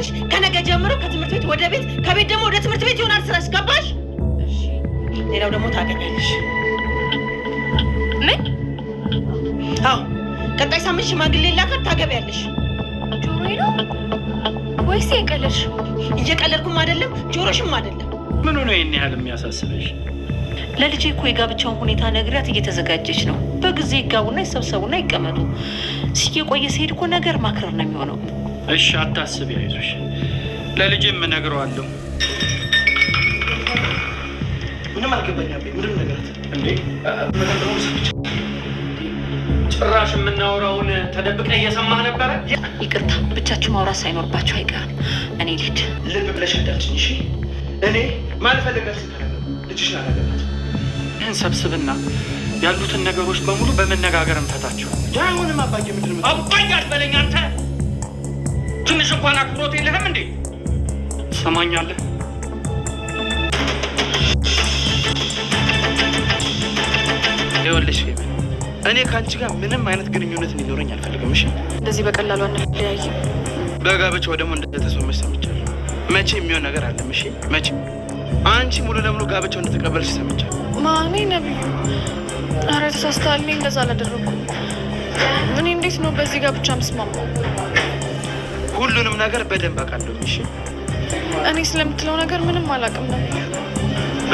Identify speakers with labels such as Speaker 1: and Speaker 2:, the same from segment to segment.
Speaker 1: ታገቢያለሽ። ከነገ ጀምሮ ከትምህርት ቤት ወደ ቤት፣ ከቤት ደግሞ ወደ ትምህርት ቤት ይሆናል ስራሽ። ገባሽ? እሺ። ሌላው ደግሞ ታገቢያለሽ።
Speaker 2: ምን?
Speaker 1: አዎ፣ ቀጣይ ሳምንት ሽማግሌ ላካት ታገቢያለሽ።
Speaker 2: ጆሮዬ ነው ወይስ የቀለድሽ?
Speaker 1: እየቀለድኩም አይደለም ጆሮሽም አይደለም።
Speaker 3: ምን ሆነ ይሄን ያህል የሚያሳስበሽ?
Speaker 4: ለልጄ እኮ የጋብቻውን ሁኔታ ነግሪያት እየተዘጋጀች ነው። በጊዜ ይጋቡና ይሰብሰቡና ይቀመጡ። ሲቆየ ሲሄድ እኮ ነገር ማክረር ነው የሚሆነው።
Speaker 3: እሺ አታስቢ፣ አይዞሽ። ለልጄም እነግረዋለሁ።
Speaker 5: ምንም አልገባኝም። ምንም ነገር
Speaker 3: እንዴ ጭራሽ የምናወራውን ተደብቀ እየሰማህ ነበረ?
Speaker 4: ይቅርታ፣ ብቻችሁ ማውራት ሳይኖርባችሁ አይቀርም። እኔ ልሂድ።
Speaker 5: ልብ ብለሽ እንዳልችኝ እሺ። እኔ ማልፈልጋት ልጅሽን አላገባት።
Speaker 3: ይህን ሰብስብና ያሉትን ነገሮች በሙሉ በመነጋገር እንፈታቸው።
Speaker 5: አሁንም አባዬ ምንድን ነው?
Speaker 3: አባዬ አትበለኝ አንተ። ትንሽ እንኳን አክብሮት የለህም እንዴ? ትሰማኛለህ?
Speaker 5: ይኸውልሽ እኔ ከአንቺ ጋር ምንም አይነት ግንኙነት እንዲኖረኝ አልፈልግም። እሺ?
Speaker 2: እንደዚህ በቀላሉ አንለያይም።
Speaker 5: በጋብቻው ደግሞ እንደተስማማሽ ሰምቻለሁ። መቼ የሚሆን ነገር አለም? እሺ? መቼ አንቺ ሙሉ ለሙሉ ጋብቻው እንደተቀበልሽ ሰምቻለሁ።
Speaker 2: ማኔ ነብዩ፣ ኧረ ተሳስተሃል። እኔ እንደዛ አላደረኩም። እኔ እንዴት ነው በዚህ ጋብቻ የምስማማው?
Speaker 5: ሁሉንም ነገር በደንብ አውቃለሁ። እሺ?
Speaker 2: እኔ ስለምትለው ነገር ምንም አላውቅም ነብዩ።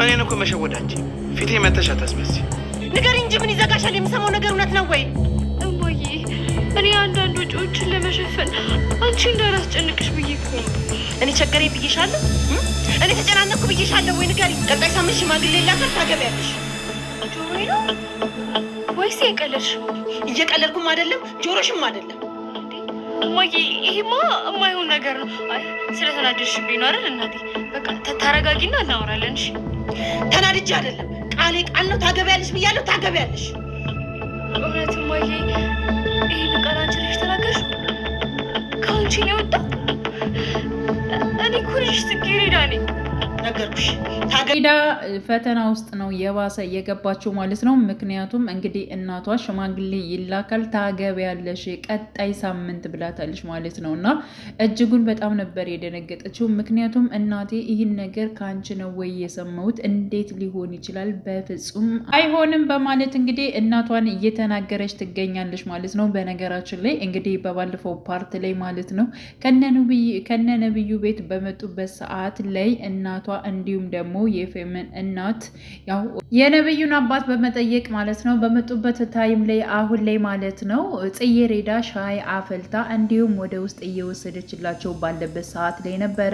Speaker 5: እኔን እኮ መሸወዳንቺ ፊቴ መተሽ አታስመስይ።
Speaker 1: ንገሪኝ እንጂ ምን ይዘጋሻል? የምሰማው ነገር እውነት ነው ወይ?
Speaker 2: እማዬ፣ እኔ አንዳንድ ወጪዎችን ለመሸፈን አንቺ እንዳላስጨንቅሽ ብዬ እኮ ነው።
Speaker 1: እኔ ቸገረኝ ብዬሻለሁ? እኔ ተጨናነኩ ብዬሻለሁ ወይ? ንገሪኝ። ቀጣይ ሳምንት ሽማግሌ ላካት ታገቢያለሽ።
Speaker 2: ጆሮዬ ነው ወይስ የቀለድሽ?
Speaker 1: እየቀለድኩም አይደለም ጆሮሽም አይደለም።
Speaker 2: እማዬ፣ ይሄማ የማይሆን ነገር ነው። ስለተናደድሽብኝ ነው አይደል እናቴ? በቃ ተረጋጊና እናወራለን። እሺ?
Speaker 1: ተናድጄ አይደለም፣ ቃሌ ቃል ነው። ታገቢያለሽ ብያለሁ፣ ታገቢያለሽ።
Speaker 2: እውነት እማዬ፣ ይሄን ቃል አንቺ ነሽ ተናገርሽው? ከአንቺ ነው የወጣው? እኔ እኮ ልጅሽ ጽጌረዳ ነኝ።
Speaker 1: ነገርኩሽ።
Speaker 6: ሄዳ ፈተና ውስጥ ነው የባሰ የገባችው ማለት ነው። ምክንያቱም እንግዲህ እናቷ ሽማግሌ ይላካል ታገቢያለሽ ቀጣይ ሳምንት ብላታለች ማለት ነው። እና እጅጉን በጣም ነበር የደነገጠችው። ምክንያቱም እናቴ ይህን ነገር ከአንቺ ነው ወይ የሰማሁት? እንዴት ሊሆን ይችላል? በፍጹም አይሆንም በማለት እንግዲህ እናቷን እየተናገረች ትገኛለች ማለት ነው። በነገራችን ላይ እንግዲህ በባለፈው ፓርት ላይ ማለት ነው ከነ ነብዩ ቤት በመጡበት ሰዓት ላይ እናቷ እንዲሁም ደግሞ የፌመን እናት ያው የነብዩን አባት በመጠየቅ ማለት ነው በመጡበት ታይም ላይ አሁን ላይ ማለት ነው ጽጌረዳ ሻይ አፈልታ እንዲሁም ወደ ውስጥ እየወሰደችላቸው ባለበት ሰዓት ላይ ነበረ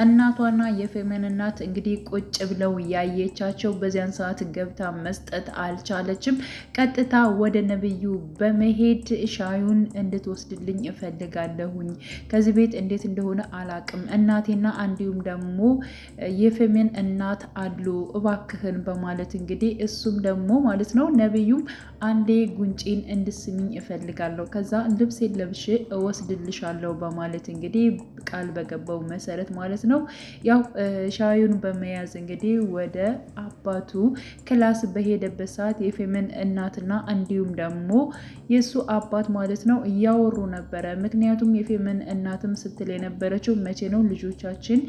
Speaker 6: እናቷና የፌመን እናት እንግዲህ ቁጭ ብለው ያየቻቸው። በዚያን ሰዓት ገብታ መስጠት አልቻለችም። ቀጥታ ወደ ነብዩ በመሄድ ሻዩን እንድትወስድልኝ እፈልጋለሁኝ፣ ከዚህ ቤት እንዴት እንደሆነ አላቅም፣ እናቴና እንዲሁም ደግሞ የፌመን እናት አሉ እባክህን በማለት እንግዲህ እሱም ደግሞ ማለት ነው ነብዩም አንዴ ጉንጪን እንድስሚኝ እፈልጋለሁ፣ ከዛ ልብሴን ለብሼ እወስድልሻለሁ በማለት እንግዲህ ቃል በገባው መሰረት ማለት ነው ያው ሻዩን በመያዝ እንግዲህ ወደ አባቱ ክላስ በሄደበት ሰዓት የፌመን እናትና እንዲሁም ደግሞ የሱ አባት ማለት ነው እያወሩ ነበረ። ምክንያቱም የፌመን እናትም ስትል የነበረችው መቼ ነው ልጆቻችን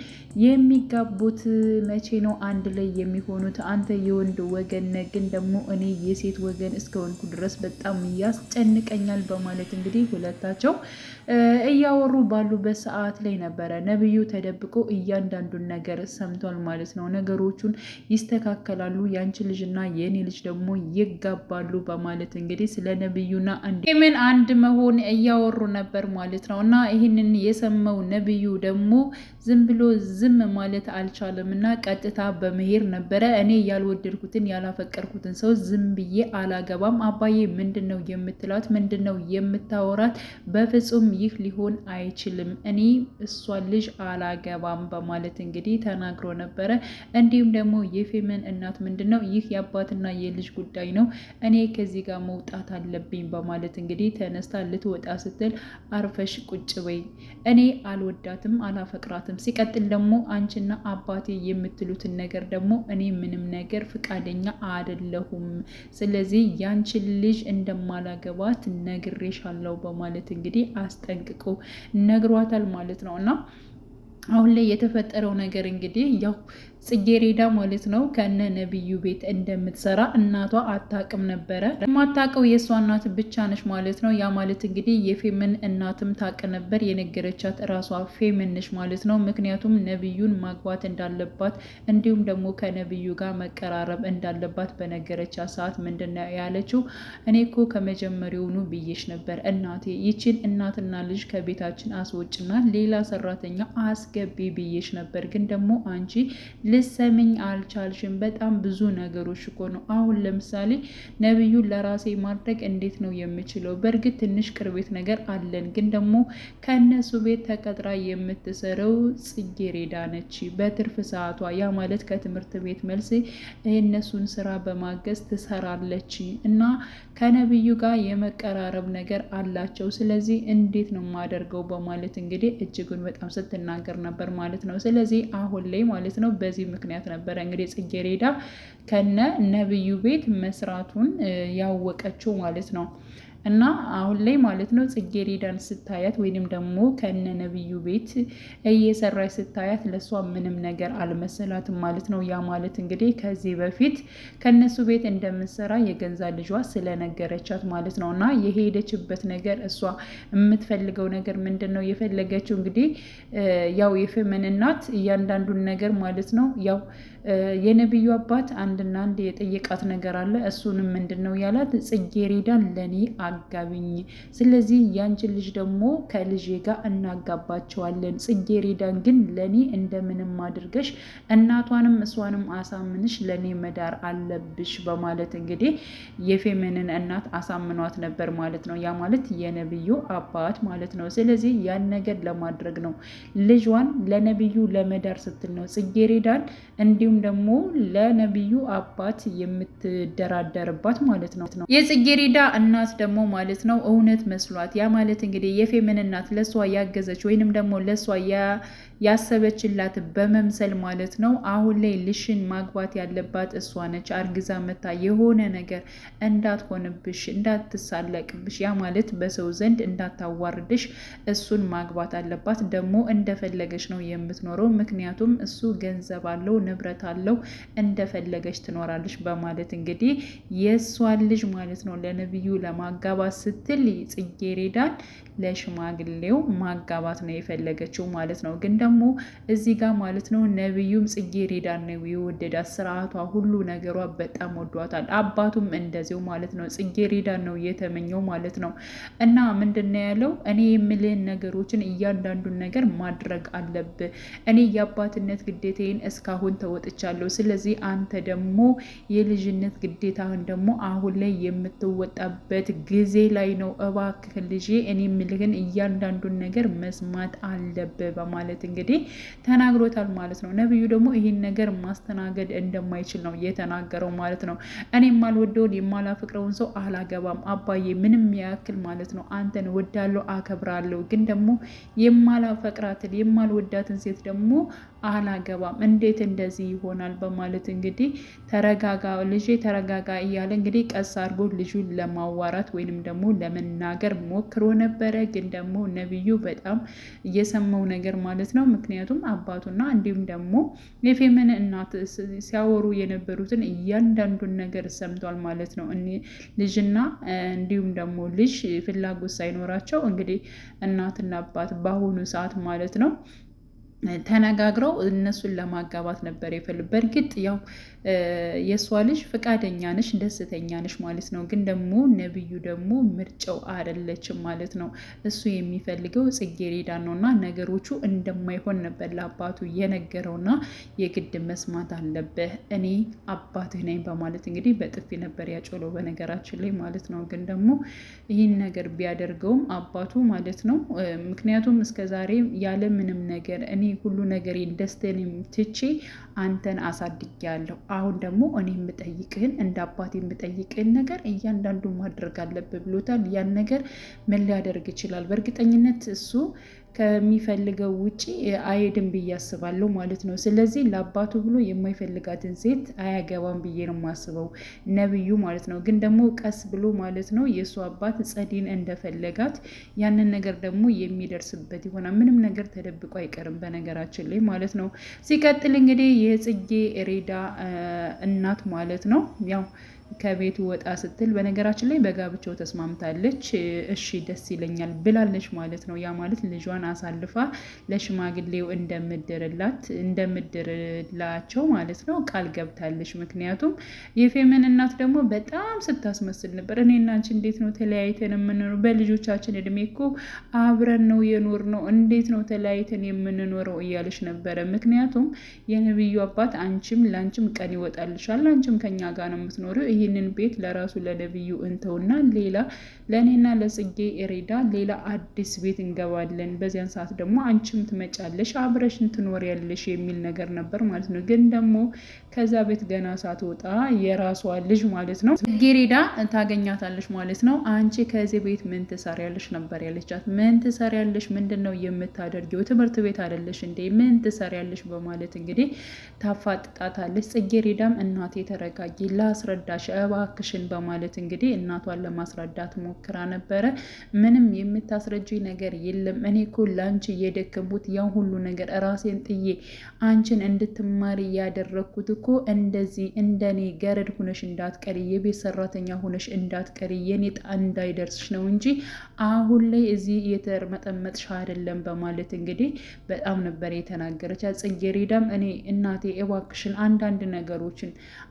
Speaker 6: የሚጋቡት? መቼ ነው አንድ ላይ የሚሆኑት? አንተ የወንድ ወገን ነህ፣ ግን ደግሞ እኔ የሴት ወገን እስከሆንኩ ድረስ በጣም ያስጨንቀኛል በማለት እንግዲህ ሁለታቸው እያወሩ ባሉበት ሰዓት ላይ ነበረ ነብዩ ተደብቆ እያንዳንዱን ነገር ሰምቷል ማለት ነው። ነገሮቹን ይስተካከላሉ፣ ያንቺ ልጅና የኔ ልጅ ደግሞ ይጋባሉ በማለት እንግዲህ ስለ ነብዩና ፌመን አንድ መሆን እያወሩ ነበር ማለት ነው። እና ይህንን የሰማው ነብዩ ደግሞ ዝም ብሎ ዝም ማለት አልቻለም እና ቀጥታ በመሄድ ነበረ እኔ ያልወደድኩትን ያላፈቀርኩትን ሰው ዝም ብዬ አላገባም። አባዬ ምንድን ነው የምትላት? ምንድን ነው የምታወራት? በፍጹም ይህ ሊሆን አይችልም፣ እኔ እሷን ልጅ አላገባም በማለት እንግዲህ ተናግሮ ነበረ። እንዲሁም ደግሞ የፌመን እናት ምንድን ነው ይህ የአባትና የልጅ ጉዳይ ነው፣ እኔ ከዚህ ጋር መውጣት አለብኝ በማለት እንግዲህ ተነስታ ልትወጣ ስትል አርፈሽ ቁጭ በይ፣ እኔ አልወዳትም አላፈቅራትም፣ ሲቀጥል ደግሞ አንቺና አባቴ የምትሉትን ነገር ደግሞ እኔ ምንም ነገር ፍቃደኛ አይደለሁም፣ ስለዚህ ያንቺን ልጅ እንደማላገባት ነግሬሻለሁ በማለት እንግዲህ አስጠንቅቆ ነግሯታል ማለት ነው። እና አሁን ላይ የተፈጠረው ነገር እንግዲህ ያው ጽጌሬዳ ማለት ነው ከነ ነብዩ ቤት እንደምትሰራ እናቷ አታቅም ነበረ። የማታቀው የእሷ እናት ብቻ ነች ማለት ነው። ያ ማለት እንግዲህ የፌምን እናትም ታቅ ነበር፣ የነገረቻት እራሷ ፌምን ነች ማለት ነው። ምክንያቱም ነብዩን ማግባት እንዳለባት እንዲሁም ደግሞ ከነብዩ ጋር መቀራረብ እንዳለባት በነገረቻት ሰዓት ምንድነው ያለችው? እኔ እኮ ከመጀመሪያውኑ ብዬሽ ነበር እናቴ፣ ይችን እናትና ልጅ ከቤታችን አስወጭና ሌላ ሰራተኛ አስገቢ ብዬሽ ነበር፣ ግን ደግሞ አንቺ ልሰምኝ አልቻልሽም። በጣም ብዙ ነገሮች እኮ ነው። አሁን ለምሳሌ ነብዩን ለራሴ ማድረግ እንዴት ነው የምችለው? በእርግጥ ትንሽ ቅርቤት ነገር አለን፣ ግን ደግሞ ከእነሱ ቤት ተቀጥራ የምትሰረው ጽጌሬዳ ነች በትርፍ ሰዓቷ። ያ ማለት ከትምህርት ቤት መልስ የእነሱን ስራ በማገዝ ትሰራለች እና ከነብዩ ጋር የመቀራረብ ነገር አላቸው። ስለዚህ እንዴት ነው የማደርገው በማለት እንግዲህ እጅጉን በጣም ስትናገር ነበር ማለት ነው። ስለዚህ አሁን ላይ ማለት ነው በዚህ ምክንያት ነበረ እንግዲህ ጽጌሬዳ ከነ ነብዩ ቤት መስራቱን ያወቀችው ማለት ነው። እና አሁን ላይ ማለት ነው ጽጌሬዳን ስታያት ወይንም ደግሞ ከነ ነብዩ ቤት እየሰራች ስታያት ለሷ ምንም ነገር አልመሰላትም ማለት ነው። ያ ማለት እንግዲህ ከዚህ በፊት ከነሱ ቤት እንደምትሰራ የገንዛ ልጇ ስለነገረቻት ማለት ነው። እና የሄደችበት ነገር እሷ የምትፈልገው ነገር ምንድን ነው የፈለገችው እንግዲህ ያው የፌመን እናት እያንዳንዱን ነገር ማለት ነው ያው የነብዩ አባት አንድና አንድ የጠየቃት ነገር አለ። እሱንም ምንድን ነው ያላት? ጽጌሬዳን ለኔ አጋቢኝ፣ ስለዚህ ያንቺን ልጅ ደግሞ ከልጄ ጋር እናጋባቸዋለን። ጽጌሬዳን ግን ለኔ እንደምንም አድርገሽ እናቷንም እሷንም አሳምንሽ ለኔ መዳር አለብሽ በማለት እንግዲህ የፌመንን እናት አሳምኗት ነበር ማለት ነው። ያ ማለት የነብዩ አባት ማለት ነው። ስለዚህ ያን ነገር ለማድረግ ነው ልጇን ለነብዩ ለመዳር ስትል ነው ጽጌሬዳን እንዲሁም ደግሞ ለነብዩ አባት የምትደራደርባት ማለት ነው። የጽጌሬዳ እናት ደግሞ ማለት ነው እውነት መስሏት፣ ያ ማለት እንግዲህ የፌመን እናት ለሷ ያገዘች ወይንም ደግሞ ለሷ ያሰበችላት በመምሰል ማለት ነው አሁን ላይ ልሽን ማግባት ያለባት እሷ ነች። አርግዛ መታ የሆነ ነገር እንዳትሆንብሽ፣ እንዳትሳለቅብሽ፣ ያ ማለት በሰው ዘንድ እንዳታዋርድሽ እሱን ማግባት አለባት። ደግሞ እንደፈለገች ነው የምትኖረው፣ ምክንያቱም እሱ ገንዘብ አለው፣ ንብረት አለው፣ እንደፈለገች ትኖራለች በማለት እንግዲህ የእሷን ልጅ ማለት ነው ለነብዩ ለማጋባት ስትል ጽጌሬዳን ለሽማግሌው ማጋባት ነው የፈለገችው ማለት ነው። ግን ደግሞ እዚህ ጋር ማለት ነው ነብዩም ጽጌሬዳን ነው የወደዳት። ስርዓቷ፣ ሁሉ ነገሯ በጣም ወዷታል። አባቱም እንደዚው ማለት ነው ጽጌሬዳን ነው የተመኘው ማለት ነው። እና ምንድነው ያለው? እኔ የምልህን ነገሮችን እያንዳንዱን ነገር ማድረግ አለብህ። እኔ የአባትነት ግዴታዬን እስካሁን ተወጥቻለሁ። ስለዚህ አንተ ደግሞ የልጅነት ግዴታህን ደግሞ አሁን ላይ የምትወጣበት ጊዜ ላይ ነው። እባክህ ልጄ እኔ ልህን እያንዳንዱን ነገር መስማት አለብህ በማለት እንግዲህ ተናግሮታል ማለት ነው። ነብዩ ደግሞ ይህን ነገር ማስተናገድ እንደማይችል ነው የተናገረው ማለት ነው። እኔ የማልወደውን የማላፈቅረውን ሰው አላገባም አባዬ፣ ምንም ያክል ማለት ነው አንተን ወዳለሁ አከብራለሁ፣ ግን ደግሞ የማላፈቅራትን የማልወዳትን ሴት ደግሞ አላገባም፣ እንዴት እንደዚህ ይሆናል በማለት እንግዲህ ተረጋጋ ልጄ ተረጋጋ እያለ እንግዲህ ቀስ አድርጎ ልጁን ለማዋራት ወይንም ደግሞ ለመናገር ሞክሮ ነበረ። ግን ደግሞ ነብዩ በጣም እየሰማው ነገር ማለት ነው። ምክንያቱም አባቱና እንዲሁም ደግሞ የፌመን እናት ሲያወሩ የነበሩትን እያንዳንዱን ነገር ሰምቷል ማለት ነው። ልጅና እንዲሁም ደግሞ ልጅ ፍላጎት ሳይኖራቸው እንግዲህ እናትና አባት በአሁኑ ሰዓት ማለት ነው ተነጋግረው እነሱን ለማጋባት ነበር የፈልግ። በእርግጥ ያው የእሷ ልጅ ፈቃደኛ ነች፣ ደስተኛ ነች ማለት ነው። ግን ደግሞ ነብዩ ደግሞ ምርጫው አይደለችም ማለት ነው። እሱ የሚፈልገው ጽጌሬዳ ነውና ነገሮቹ እንደማይሆን ነበር ለአባቱ የነገረውና የግድ መስማት አለብህ እኔ አባትህ ነኝ በማለት እንግዲህ በጥፊ ነበር ያጮለው በነገራችን ላይ ማለት ነው። ግን ደግሞ ይህን ነገር ቢያደርገውም አባቱ ማለት ነው ምክንያቱም እስከዛሬ ያለ ምንም ነገር እኔ ሁሉ ነገር ደስተን ትቼ አንተን አሳድጌያለሁ። አሁን ደግሞ እኔ የምጠይቅህን እንደ አባት የምጠይቅህን ነገር እያንዳንዱ ማድረግ አለብህ ብሎታል። ያን ነገር ምን ሊያደርግ ይችላል? በእርግጠኝነት እሱ ከሚፈልገው ውጪ አይሄድም ብዬ አስባለሁ ማለት ነው። ስለዚህ ለአባቱ ብሎ የማይፈልጋትን ሴት አያገባም ብዬ ነው የማስበው ነብዩ ማለት ነው። ግን ደግሞ ቀስ ብሎ ማለት ነው የእሱ አባት ጸዲን እንደፈለጋት ያንን ነገር ደግሞ የሚደርስበት ይሆናል። ምንም ነገር ተደብቆ አይቀርም በነገራችን ላይ ማለት ነው። ሲቀጥል እንግዲህ የጽጌ ሬዳ እናት ማለት ነው ያው ከቤቱ ወጣ ስትል በነገራችን ላይ በጋብቻው ተስማምታለች። እሺ ደስ ይለኛል ብላለች ማለት ነው። ያ ማለት ልጇን አሳልፋ ለሽማግሌው እንደምድርላቸው ማለት ነው ቃል ገብታለች። ምክንያቱም የፌመን እናት ደግሞ በጣም ስታስመስል ነበር። እኔና አንቺ እንዴት ነው ተለያይተን የምንኖረው? በልጆቻችን እድሜ እኮ አብረን ነው የኖርነው፣ እንዴት ነው ተለያይተን የምንኖረው እያለች ነበረ። ምክንያቱም የነብዩ አባት አንቺም ለአንቺም ቀን ይወጣልሻል፣ አንቺም ከኛ ጋር ነው የምትኖረው፣ ይህንን ቤት ለራሱ ለነብዩ እንተውና ሌላ ለእኔና ለጽጌ ሬዳ ሌላ አዲስ ቤት እንገባለን፣ በዚያን ሰዓት ደግሞ አንቺም ትመጫለሽ አብረሽን ትኖሪያለሽ የሚል ነገር ነበር ማለት ነው። ግን ደግሞ ከዛ ቤት ገና ሳትወጣ የራሷ ልጅ ማለት ነው ጽጌ ሬዳ ታገኛታለች ማለት ነው። አንቺ ከዚህ ቤት ምን ትሰሪያለሽ ነበር ያለቻት። ምን ትሰሪያለሽ? ምንድን ነው የምታደርጊው? ትምህርት ቤት አይደለሽ እንዴ? ምን ትሰሪያለሽ? በማለት እንግዲህ ታፋጥጣታለች። ጽጌ ሬዳም እናቴ ተረጋጊ፣ ላስረዳሽ እባክሽን በማለት እንግዲህ እናቷን ለማስረዳት ሞክራ ነበረ። ምንም የምታስረጅ ነገር የለም፣ እኔ እኮ ለአንቺ እየደከምኩት ያን ሁሉ ነገር ራሴን ጥዬ አንቺን እንድትማሪ ያደረግኩት እኮ እንደዚህ እንደኔ ገረድ ሁነሽ እንዳትቀሪ፣ የቤት ሰራተኛ ሁነሽ እንዳትቀሪ፣ የኔ ጣ እንዳይደርስሽ ነው እንጂ አሁን ላይ እዚህ የተርመጠመጥሽ አይደለም በማለት እንግዲህ በጣም ነበር የተናገረች። ጽጌረዳም እኔ እናቴ እባክሽን አንዳንድ ነገሮችን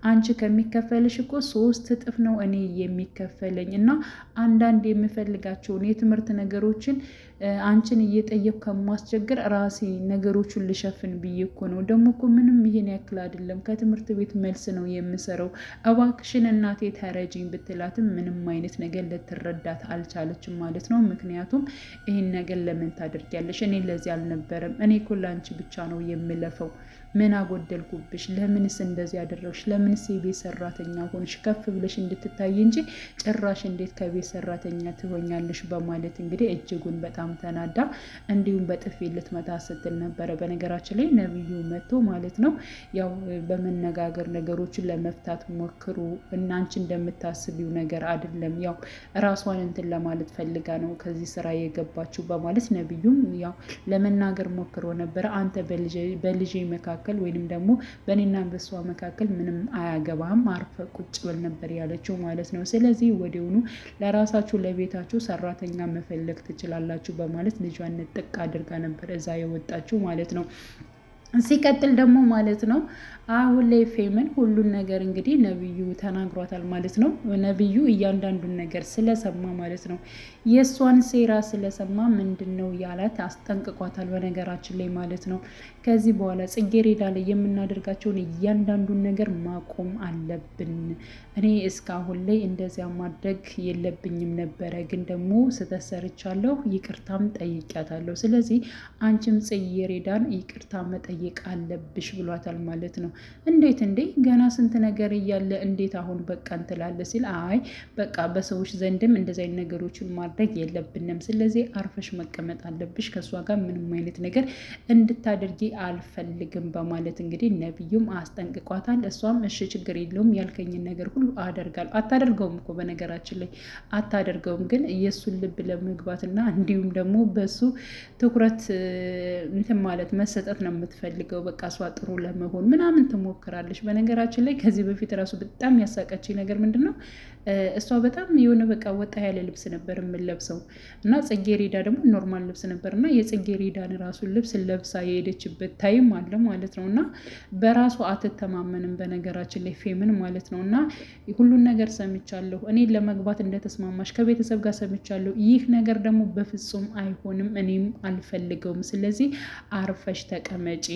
Speaker 6: አንቺ ከሚከፈልሽ እኮ 3 እጥፍ ነው እኔ የሚከፈለኝ እና አንዳንድ የምፈልጋቸውን የትምህርት ነገሮችን አንቺን እየጠየቅ ከማስቸግር ራሴ ነገሮቹን ልሸፍን ብዬ እኮ ነው። ደግሞ እኮ ምንም ይሄን ያክል አይደለም፣ ከትምህርት ቤት መልስ ነው የምሰራው፣ እባክሽን እናቴ ተረጂኝ ብትላትም ምንም አይነት ነገር ልትረዳት አልቻለችም ማለት ነው። ምክንያቱም ይህን ነገር ለምን ታደርጊያለሽ? እኔ ለዚህ አልነበረም፣ እኔ እኮ ለአንቺ ብቻ ነው የምለፈው፣ ምን አጎደልኩብሽ? ለምንስ እንደዚህ ያደረግሽ? ለምንስ የቤት ሰራተኛ ሆንሽ? ከፍ ብለሽ እንድትታይ እንጂ ጭራሽ እንዴት ከቤት ሰራተኛ ትሆኛለሽ? በማለት እንግዲህ እጅጉን በጣም ተናዳ እንዲሁም በጥፊ ልትመታ ስትል ነበረ። በነገራችን ላይ ነብዩ መጥቶ ማለት ነው ያው በመነጋገር ነገሮችን ለመፍታት ሞክሩ፣ እናንቺ እንደምታስቢው ነገር አይደለም፣ ያው ራሷን እንትን ለማለት ፈልጋ ነው ከዚህ ስራ የገባችው በማለት ነብዩም ያው ለመናገር ሞክሮ ነበረ። አንተ በልጄ መካከል ወይንም ደግሞ በእኔና በሷ መካከል ምንም አያገባም፣ አርፈ ቁጭ በል ነበር ያለችው ማለት ነው። ስለዚህ ወዲያውኑ ለራሳችሁ ለቤታችሁ ሰራተኛ መፈለግ ትችላላችሁ በማለት ልጇን ጥቅ አድርጋ ነበር እዛ የወጣችው ማለት ነው። ሲቀጥል ደግሞ ማለት ነው አሁን ላይ ፌመን ሁሉን ነገር እንግዲህ ነብዩ ተናግሯታል ማለት ነው። ነብዩ እያንዳንዱን ነገር ስለሰማ ማለት ነው የእሷን ሴራ ስለሰማ ምንድን ነው ያላት አስጠንቅቋታል በነገራችን ላይ ማለት ነው። ከዚህ በኋላ ጽጌረዳ ላይ የምናደርጋቸውን እያንዳንዱን ነገር ማቆም አለብን። እኔ እስካሁን ላይ እንደዚያ ማድረግ የለብኝም ነበረ፣ ግን ደግሞ ስህተት ሰርቻለሁ፣ ይቅርታም ጠይቂያታለሁ። ስለዚህ አንቺም ጽጌረዳን ይቅርታ መጠየቅ አለብሽ ብሏታል ማለት ነው። እንዴት እንዴ ገና ስንት ነገር እያለ እንዴት አሁን በቃ እንትላለ ሲል፣ አይ በቃ በሰዎች ዘንድም እንደዚህ አይነት ነገሮችን ማድረግ የለብንም፣ ስለዚህ አርፈሽ መቀመጥ አለብሽ፣ ከእሷ ጋር ምንም አይነት ነገር እንድታደርጊ አልፈልግም በማለት እንግዲህ ነብዩም አስጠንቅቋታል። እሷም እሺ ችግር የለውም ያልከኝን ነገር ሁሉ አደርጋለሁ። አታደርገውም እኮ በነገራችን ላይ አታደርገውም፣ ግን የእሱን ልብ ለመግባትና እንዲሁም ደግሞ በሱ ትኩረት እንትን ማለት መሰጠት ነው የምትፈልገው። በቃ እሷ ጥሩ ለመሆን ምናምን ትሞክራለች። በነገራችን ላይ ከዚህ በፊት ራሱ በጣም ያሳቀችኝ ነገር ምንድን ነው እሷ በጣም የሆነ በቃ ወጣ ያለ ልብስ ነበር የምንለብሰው እና ጽጌረዳ ደግሞ ኖርማል ልብስ ነበር እና የጽጌረዳን ራሱን ልብስ ለብሳ የሄደችበት ታይም አለ ማለት ነው። እና በራሱ አትተማመንም በነገራችን ላይ ፌመን ማለት ነው። እና ሁሉን ነገር ሰምቻለሁ፣ እኔ ለመግባት እንደተስማማሽ ከቤተሰብ ጋር ሰምቻለሁ። ይህ ነገር ደግሞ በፍጹም አይሆንም፣ እኔም አልፈልገውም። ስለዚህ አርፈሽ ተቀመጪ፣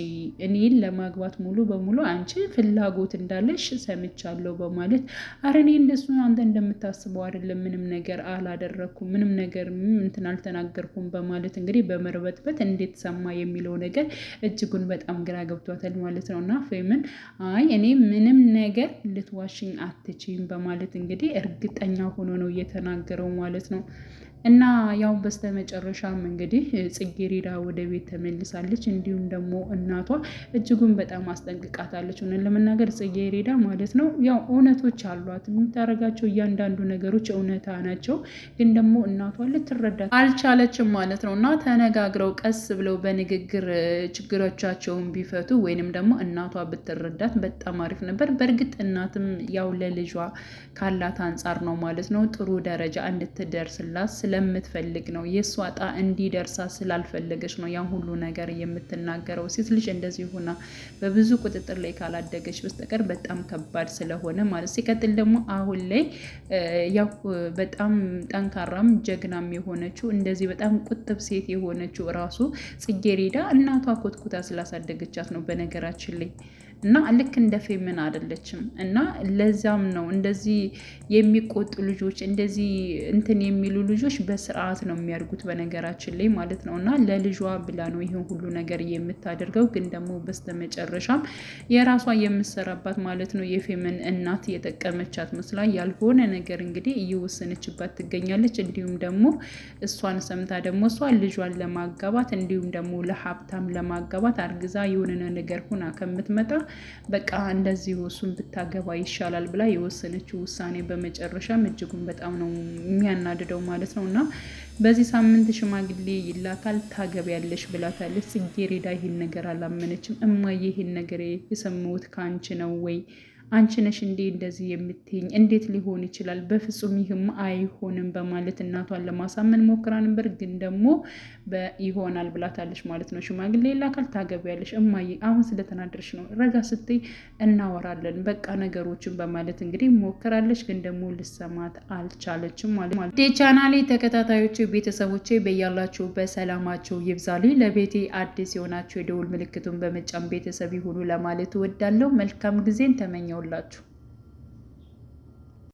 Speaker 6: እኔን ለማግባት ሙሉ በሙሉ አንቺ ፍላጎት እንዳለሽ ሰምቻለሁ በማለት አረ እኔ እንደሱ አንተ እንደምታስበው አይደለም፣ ምንም ነገር አላደረኩም፣ ምንም ነገር እንትን አልተናገርኩም በማለት እንግዲህ በመርበትበት እንዴት ሰማ የሚለው ነገር እጅጉን በጣም ግራ ገብቷታል ማለት ነው። እና ፌመን አይ እኔ ምንም ነገር ልትዋሽኝ አትችይም በማለት እንግዲህ እርግጠኛ ሆኖ ነው እየተናገረው ማለት ነው። እና ያው በስተመጨረሻም እንግዲህ ጽጌረዳ ወደ ቤት ተመልሳለች። እንዲሁም ደግሞ እናቷ እጅጉን በጣም አስጠንቅቃታለች። ሆነን ለመናገር ጽጌረዳ ማለት ነው ያው እውነቶች አሏት። የምታደርጋቸው እያንዳንዱ ነገሮች እውነታ ናቸው። ግን ደግሞ እናቷ ልትረዳት አልቻለችም ማለት ነው። እና ተነጋግረው ቀስ ብለው በንግግር ችግሮቻቸውን ቢፈቱ ወይንም ደግሞ እናቷ ብትረዳት በጣም አሪፍ ነበር። በእርግጥ እናትም ያው ለልጇ ካላት አንጻር ነው ማለት ነው ጥሩ ደረጃ እንድትደርስላት ስለምትፈልግ ነው። የእሷ ዕጣ እንዲደርሳት ስላልፈለገች ነው ያን ሁሉ ነገር የምትናገረው። ሴት ልጅ እንደዚህ ሆና በብዙ ቁጥጥር ላይ ካላደገች በስተቀር በጣም ከባድ ስለሆነ ማለት። ሲቀጥል ደግሞ አሁን ላይ ያው በጣም ጠንካራም ጀግናም የሆነችው እንደዚህ በጣም ቁጥብ ሴት የሆነችው ራሱ ጽጌረዳ እናቷ ኮትኩታ ስላሳደገቻት ነው በነገራችን ላይ። እና ልክ እንደ ፌምን አይደለችም። እና ለዛም ነው እንደዚህ የሚቆጡ ልጆች እንደዚህ እንትን የሚሉ ልጆች በስርዓት ነው የሚያድጉት በነገራችን ላይ ማለት ነው። እና ለልጇ ብላ ነው ይሄን ሁሉ ነገር የምታደርገው። ግን ደግሞ በስተመጨረሻም የራሷ የምትሰራባት ማለት ነው የፌምን እናት የጠቀመቻት መስላ ያልሆነ ነገር እንግዲህ እየወሰነችባት ትገኛለች። እንዲሁም ደግሞ እሷን ሰምታ ደግሞ እሷ ልጇን ለማጋባት እንዲሁም ደግሞ ለሀብታም ለማጋባት አርግዛ የሆነ ነገር ሁና ከምትመጣ በቃ እንደዚሁ እሱን ብታገባ ይሻላል ብላ የወሰነችው ውሳኔ በመጨረሻም እጅጉን በጣም ነው የሚያናድደው ማለት ነው። እና በዚህ ሳምንት ሽማግሌ ይላካል ታገቢያለሽ ብላታለች ጽጌረዳ። ይሄን ነገር አላመነችም። እማዬ ይሄን ነገር የሰማሁት ከአንቺ ነው ወይ? አንቺ ነሽ እንዴ እንደዚህ የምትይኝ? እንዴት ሊሆን ይችላል? በፍጹም ይህም አይሆንም በማለት እናቷን ለማሳመን ሞክራ ነበር። ግን ደግሞ ይሆናል ብላታለች ማለት ነው። ሽማግሌ ይላካል ታገቢያለሽ። እማዬ አሁን ስለተናደርሽ ነው፣ ረጋ ስትይ እናወራለን በቃ ነገሮችን በማለት እንግዲህ ሞክራለች። ግን ደግሞ ልሰማት አልቻለችም ማለት ነው። ቻናሌ ተከታታዮች ቤተሰቦቼ በያላችሁ በሰላማቸው ይብዛልኝ። ለቤቴ አዲስ የሆናችሁ የደውል ምልክቱን በመጫን ቤተሰብ ይሁኑ ለማለት እወዳለሁ። መልካም ጊዜን ተመኘውላችሁ።